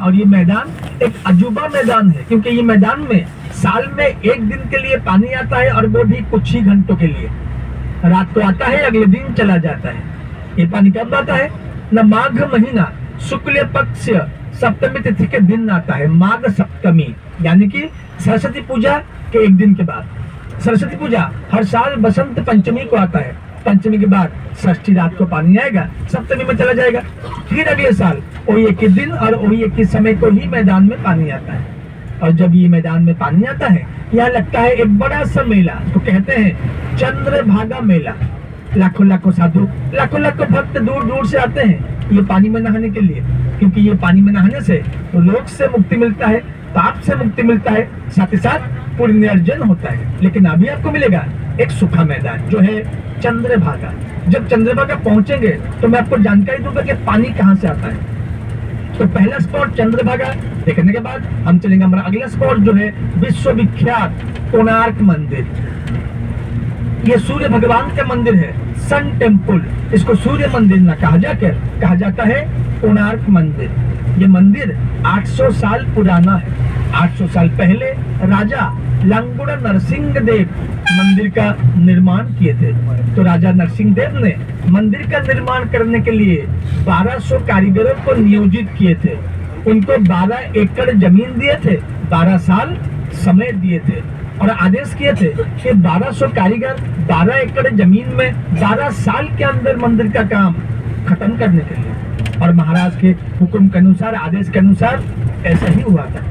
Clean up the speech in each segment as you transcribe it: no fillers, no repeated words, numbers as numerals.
और ये मैदान एक अजूबा मैदान है, क्योंकि ये मैदान में साल में एक दिन के लिए पानी आता है, और वो भी कुछ ही घंटों के लिए। रात को आता है, अगले दिन चला जाता है। ये पानी कब आता है? न माघ महीना शुक्ल पक्ष सप्तमी तिथि के दिन आता है, माघ सप्तमी, यानी कि सरस्वती पूजा के एक दिन के बाद। सरस्वती पूजा हर साल बसंत पंचमी को आता है। पंचमी के बाद षष्ठी रात को पानी आएगा, सप्तमी में चला जाएगा। फिर अगले साल वही एक ही दिन और वही एक ही समय को ही मैदान में पानी आता है। और जब ये मैदान में पानी आता है, यहाँ लगता है एक बड़ा सा मेला, तो कहते हैं चंद्रभागा मेला। लाखों लाखों साधु, लाखों लाखों भक्त दूर दूर से आते हैं ये पानी में नहाने के लिए, क्योंकि ये पानी में नहाने से रोग से मुक्ति मिलता है, पाप से मुक्ति मिलता है, साथ ही साथ पुण्य अर्जन होता है। लेकिन अभी आपको मिलेगा एक सूखा मैदान जो है चंद्रभागा। जब चंद्रभागा पहुंचेंगे तो मैं आपको जानकारी दूंगा कि पानी कहाँ से आता है। तो पहला स्पॉट चंद्रभागा देखने के बाद हम चलेंगे हमारा अगला स्पॉट जो है विश्वविख्यात कोणार्क मंदिर। ये सूर्य भगवान का मंदिर है, सन टेम्पल। इसको सूर्य मंदिर न कहा जाता है कोणार्क मंदिर। ये मंदिर 800 साल पुराना है। 800 साल पहले राजा लंगोड़ा नरसिंह देव मंदिर का निर्माण किए थे। तो राजा नरसिंह देव ने मंदिर का निर्माण करने के लिए 1200 कारीगरों को नियोजित किए थे। उनको 12 एकड़ जमीन दिए थे, 12 साल समय दिए थे, और आदेश किए थे कि 1200 कारीगर 12 एकड़ जमीन में 12 साल के अंदर मंदिर का काम खत्म करने के लिए। और महाराज के हुक्म के अनुसार, आदेश के अनुसार ऐसा ही हुआ था।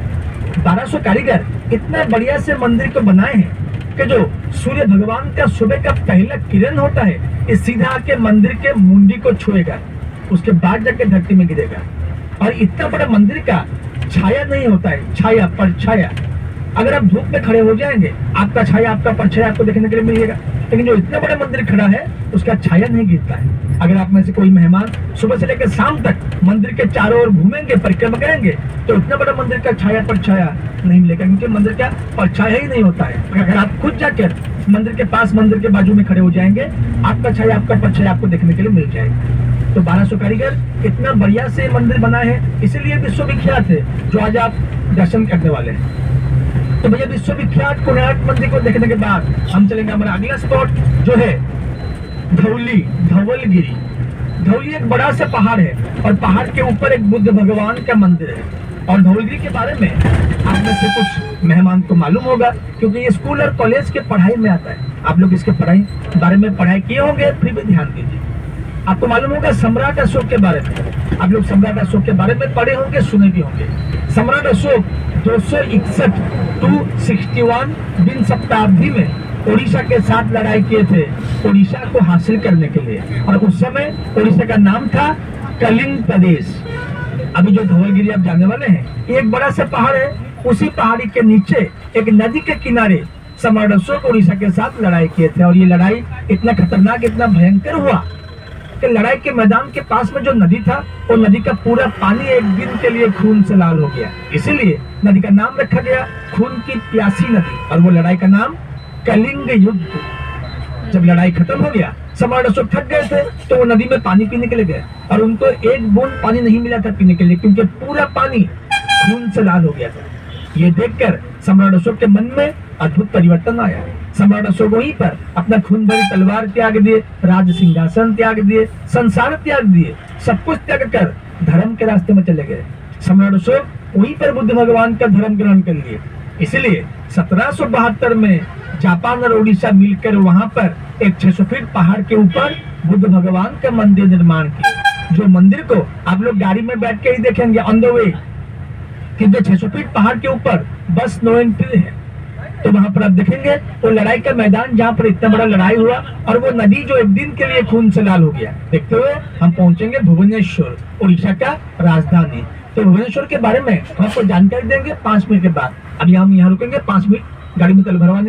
1200 कारीगर इतना बढ़िया से मंदिर को बनाए हैं कि जो सूर्य भगवान का सुबह का पहला किरण होता है, ये सीधा आके मंदिर के मुंडी को छुएगा, उसके बाद जाके धरती में गिरेगा। और इतना बड़ा मंदिर का छाया नहीं होता है, छाया परछाया। अगर आप धूप में खड़े हो जाएंगे, आपका छाया आपका परछाया आपको देखने के लिए मिलेगा, लेकिन जो इतना बड़ा मंदिर खड़ा है उसका छाया नहीं गिरता है। अगर आप में से कोई मेहमान सुबह से लेकर शाम तक मंदिर के चारों ओर घूमेंगे, परिक्रमा करेंगे, तो इतना बड़ा मंदिर का छाया परछाया नहीं मिलेगा, क्योंकि मंदिर का परछाया ही नहीं होता है। अगर आप खुद जाकर मंदिर के पास, मंदिर के बाजू में खड़े हो जाएंगे, आपका छाया आपका परछाया आपको देखने के लिए मिल जाएगा। तो 1200 कारीगर इतना बढ़िया से मंदिर बना है, इसीलिए विश्वविख्यात है, जो आज आप दर्शन करने वाले हैं। तो भैया विश्वविख्यात कोणार्क मंदिर को देखने के बाद हम चलेंगे हमारा अगला स्पॉट जो है धवलगिरी। धवलगिरी एक बड़ा सा पहाड़ है, और पहाड़ के ऊपर एक बुद्ध भगवान का मंदिर है। और धवलगिरी के बारे में आप में से कुछ मेहमान को मालूम होगा, क्योंकि ये स्कूल और कॉलेज के पढ़ाई में आता है। आप लोग इसके बारे में पढ़ाई किए होंगे, फिर भी ध्यान दीजिए। आपको मालूम होगा सम्राट अशोक के बारे में। आप लोग सम्राट अशोक के बारे में पढ़े होंगे, सुने भी होंगे। सम्राट अशोक 261 दिन शताब्दी में ओडिशा के साथ लड़ाई किए थे, ओडिशा को हासिल करने के लिए। और उस समय ओडिशा का नाम था कलिंग प्रदेश। अभी जो धवलगिरी आप जाने वाले हैं, ये एक बड़ा सा पहाड़ है। उसी पहाड़ी के नीचे एक नदी के किनारे सम्राट अशोक ओडिशा के साथ लड़ाई किए थे। और ये लड़ाई इतना खतरनाक, इतना भयंकर हुआ कि लड़ाई के मैदान के पास में जो नदी था, वो नदी का पूरा पानी एक दिन के लिए खून से लाल हो गया। इसीलिए नदी का नाम रखा गया खून की प्यासी नदी, और वो लड़ाई का नाम कलिंग युद्ध। जब लड़ाई खत्म हो गया, सम्राट अशोक थक गए थे, तो वो नदी में पानी पीने के लिए गए, और उनको एक बूंद पानी नहीं मिला था पीने के लिए, क्योंकि पूरा पानी खून से लाल हो गया था। ये देखकर सम्राट अशोक के मन में अद्भुत परिवर्तन आया। सम्राट अशोक वहीं पर अपना खून भरी तलवार त्याग दिए, राज सिंहासन त्याग दिए, संसार त्याग दिए, सब कुछ त्याग कर धर्म के रास्ते में चले गए। सम्राट अशोक वहीं पर बुद्ध भगवान का धर्म ग्रहण कर लिए। इसलिए 1772 में जापान और ओडिशा मिलकर वहां पर एक 600 फीट पहाड़ के ऊपर बुद्ध भगवान का मंदिर निर्माण किया। जो मंदिर को आप लोग गाड़ी में बैठ के ही देखेंगे ऑन द वे, क्योंकि 600 फीट पहाड़ के ऊपर बस नो एंट्री है। तो वहां पर आप देखेंगे वो लड़ाई का मैदान, जहाँ पर इतना बड़ा लड़ाई हुआ, और वो नदी जो एक दिन के लिए खून से लाल हो गया। देखते हुए हम पहुंचेंगे भुवनेश्वर, उड़ीसा का राजधानी। तो भुवनेश्वर के बारे में हम आपको जानकारी देंगे 5 मिनट के बाद। अभी हम यहाँ रुकेंगे 5 मिनट गाड़ी में तेल भरवाने।